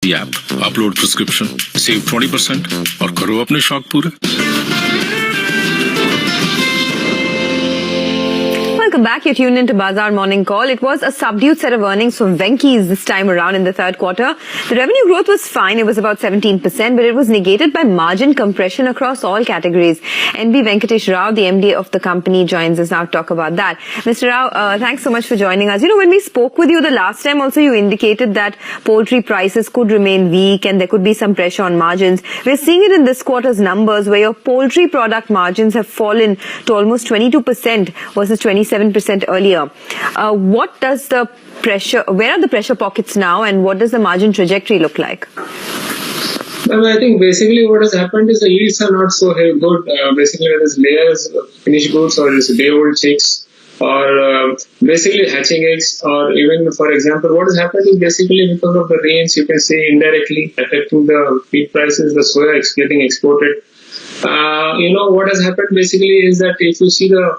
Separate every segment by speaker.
Speaker 1: CNBC app. Upload prescription, save 20% और करो अपने शौक पूरे.
Speaker 2: Welcome back. You're tuned into Bazaar Morning Call. It was a subdued set of earnings from Venky's this time around in the third quarter. The revenue growth was fine. It was about 17%, but it was negated by margin compression across all categories. NB Venkatesh Rao, the MD of the company, joins us now to talk about that. Mr. Rao, thanks so much for joining us. You know, when we spoke with you the last time also, you indicated that poultry prices could remain weak and there could be some pressure on margins. We're seeing it in this quarter's numbers where your poultry product margins have fallen to almost 22% versus 27% earlier. What does the pressure, where are the pressure pockets now and what does the margin trajectory look like?
Speaker 3: I think basically what has happened is the yields are not so good. Basically there's layers of finished goods or day-old chicks or basically hatching eggs, or even, for example, what has happened is basically because of the rains, you can say indirectly affecting the feed prices, the soya is getting exported. What has happened basically is that if you see the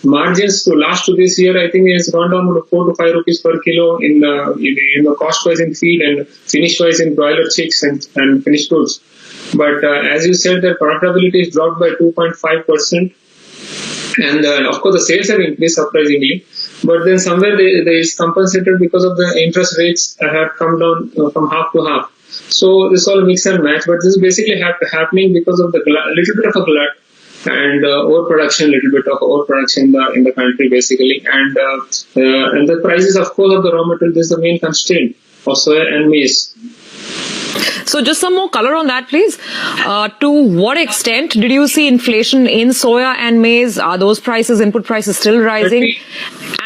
Speaker 3: margins to this year, I think it has gone down to 4 to 5 rupees per kilo in the cost wise in feed and finish wise in broiler chicks and finished goods. But as you said, the profitability is dropped by 2.5%, and of course the sales have increased surprisingly. But then somewhere there is compensated because of the interest rates have come down from half to half. So this all mix and match. But this is basically happening because of the little bit of a glut and overproduction, little bit of overproduction in the country basically, and the prices of course of the raw material is the main constraint of soya and maize.
Speaker 4: So just some more color on that, please. To what extent did you see inflation in soya and maize? Are those prices, input prices, still rising?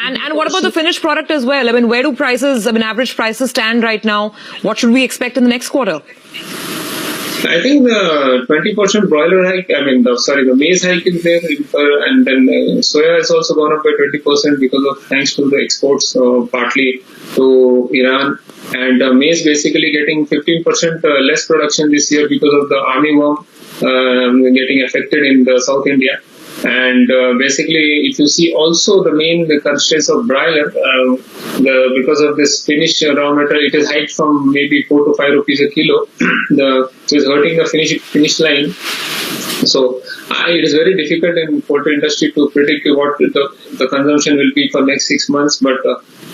Speaker 4: And what about the finished product as well? I mean, where do prices, average prices stand right now? What should we expect in the next quarter?
Speaker 3: I think the 20% broiler hike, the maize hike is there, and then soya has also gone up by 20% thanks to the exports, partly to Iran, and maize basically getting 15% less production this year because of the army worm getting affected in the South India. And basically, if you see also the main constraints of broiler, because of this finished raw material, it is hiked from maybe 4 to 5 rupees a kilo. It is hurting the finish line. So it is very difficult in poultry industry to predict what the consumption will be for next 6 months. But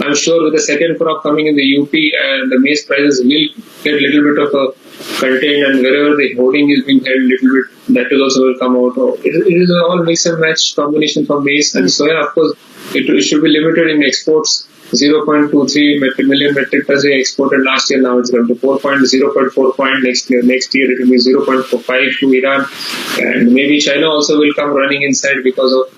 Speaker 3: I'm sure with the second crop coming in the UP, the maize prices will get a little bit of a contained, and wherever the hoarding is being held, little bit that also will come out. It is all mix and match combination for maize and soya. Of course, it should be limited in exports. 0.23 million metric tons we exported last year. Now it's going to 0.4 point next year. Next year it will be 0.45 to Iran, and maybe China also will come running inside because of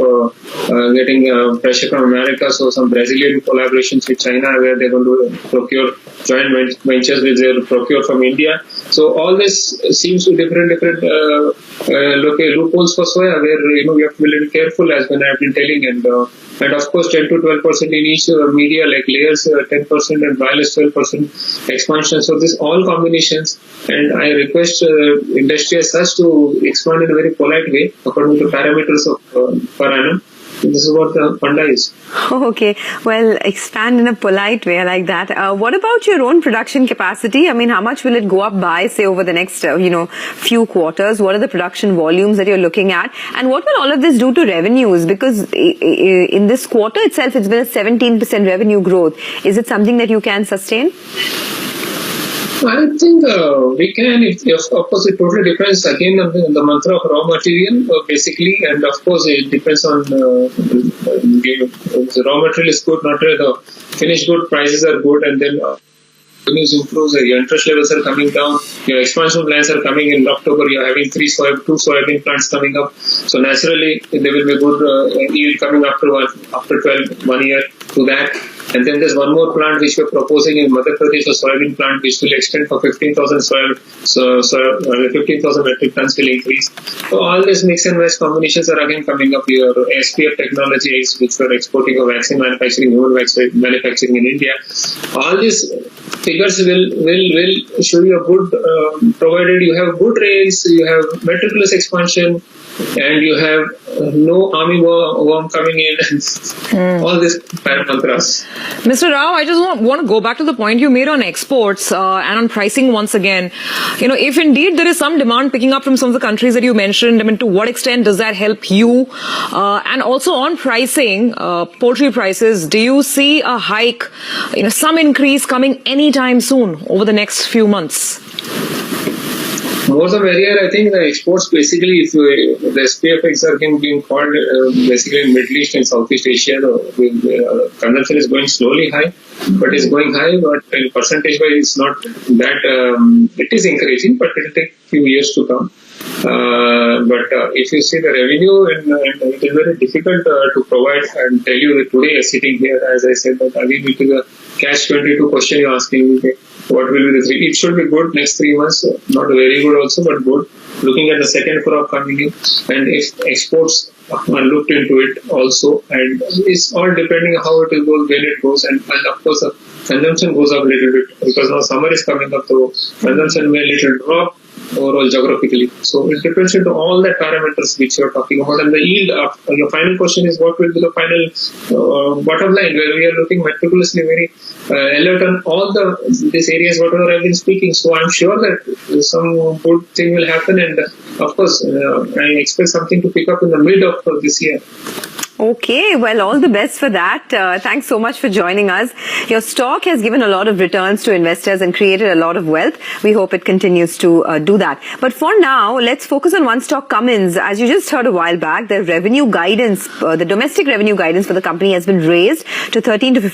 Speaker 3: getting pressure from America. So some Brazilian collaborations with China where they're going to procure joint ventures which they procure from India. So all this seems to different loopholes for soya where we have to be a little careful, as when I've been telling, and of course 10 to 12% in each media like layers 10% and broilers 12% expansion. So this all combinations, and I request industry as such to expand in a very polite way according to parameters of per annum. This is what the funda is.
Speaker 2: Okay. Well, expand in a polite way. I like that. What about your own production capacity? I mean, how much will it go up by, say, over the next, few quarters? What are the production volumes that you're looking at? And what will all of this do to revenues? Because in this quarter itself, it's been a 17% revenue growth. Is it something that you can sustain?
Speaker 3: I think we can. Of course, it totally depends again on the mantra of raw material, basically, and of course, it depends on the raw material is good, not the finished good prices are good, and then revenues improve, your interest levels are coming down, your expansion plans are coming in October, you're having 2 soybean plants coming up, so naturally there will be good yield coming after 1 year to that. And then there's one more plant which we're proposing in Madhya Pradesh, a soybean plant which will extend for 15,000 metric tons will increase. So all these mix and match combinations are again coming up. Your SPF technology is which we're exporting of vaccine manufacturing, human vaccine manufacturing in India. All these figures will show you a good, provided you have good rains, you have meticulous expansion, and you have no army worm coming in, all these parameters.
Speaker 4: Mr. Rao, I just want to go back to the point you made on exports and on pricing once again. You know, if indeed there is some demand picking up from some of the countries that you mentioned, I mean, to what extent does that help you? And also on pricing, poultry prices, do you see a hike, you know, some increase coming anytime soon over the next few months?
Speaker 3: Most of the area, I think the exports basically, if the SPFX are being called basically in Middle East and Southeast Asia, the consumption is going slowly high, but it's going high, but percentage wise it's not that, it is encouraging, but it will take a few years to come. But if you see the revenue, and it is very difficult to provide and tell you that today sitting here, as I said, that again it is a catch-22 question you're asking me. What will be the three? It should be good next 3 months, not very good also, but good. Looking at the second crop coming in, and if exports are looked into it also, and it's all depending on how it will go, when it goes, and of course consumption goes up a little bit because now summer is coming up, so consumption may a little drop overall geographically. So it depends on all the parameters which you're talking about, and the yield. Your final question is what will be the final bottom line, where we are looking meticulously very alert on all these areas whatever I've been speaking. So I'm sure that some good thing will happen, and of course I expect something to pick up in the mid of this year.
Speaker 2: Okay, well, all the best for that. Thanks so much for joining us. Your stock has given a lot of returns to investors and created a lot of wealth. We hope it continues to do that. But for now, let's focus on one stock, Cummins. As you just heard a while back, the revenue guidance, the domestic revenue guidance for the company has been raised to 13 to 15